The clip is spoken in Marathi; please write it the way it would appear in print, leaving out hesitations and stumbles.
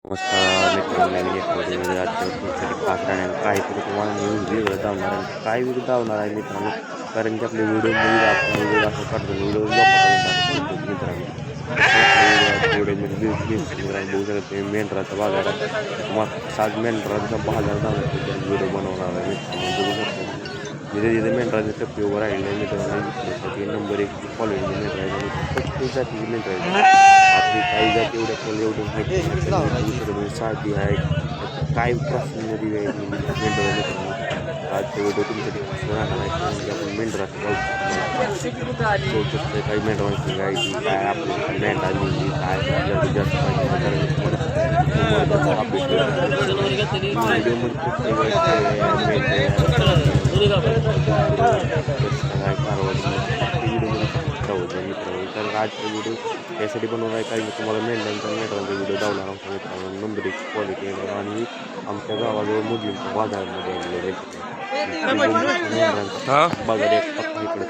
नमस्कार मित्रांनो, नवीन एक व्हिडिओमध्ये आजच्या तुमच्यासाठी खास राहणार काहीतरी तुम्हाला नवीन वेगळं धावणार आहे. काय वेगळं धावणार आहे मित्रांनो, कारण की आपल्या व्हिडिओमध्ये आपण व्हिडिओ असं काढतो व्हिडिओ मित्रांनो. व्हिडिओमध्ये बघू शकते मेंढराचा बाजार आहे. तुम्हाला सात मेंढराचा बाजार धावण्याचा व्हिडिओ बनवणार आहे मित्रांनो. बघू शकतो जिथे जिथे मेंढराचे टप्पे उभं राहिले मित्रांनो. नंबर 1 फॉलोइंग मेंढरा आहे. प्रत्येक जातीची मेंढरा आहे. आपली काही जाती एवढ्या कोण एवढं माहिती साधी आहे काय प्रश्नमध्ये मेंढरा. आजचा व्हिडिओ तुमच्यासाठी राहणार आहे की आपण मेंढरा काही मेंढरांची गायची काय आपली मेंढा लिहिली काय जास्त माहिती तर आजचा व्हिडिओ यासाठी बनवला आहे कारण की तुम्हाला मेंढरांचा व्हिडिओ धावणार आहोत मित्रांनो. नंबर 1 क्वालिटी आणि आमच्या गावाजवळ मुलींच्या बाजारामध्ये आणलेले बाजार एक इकडे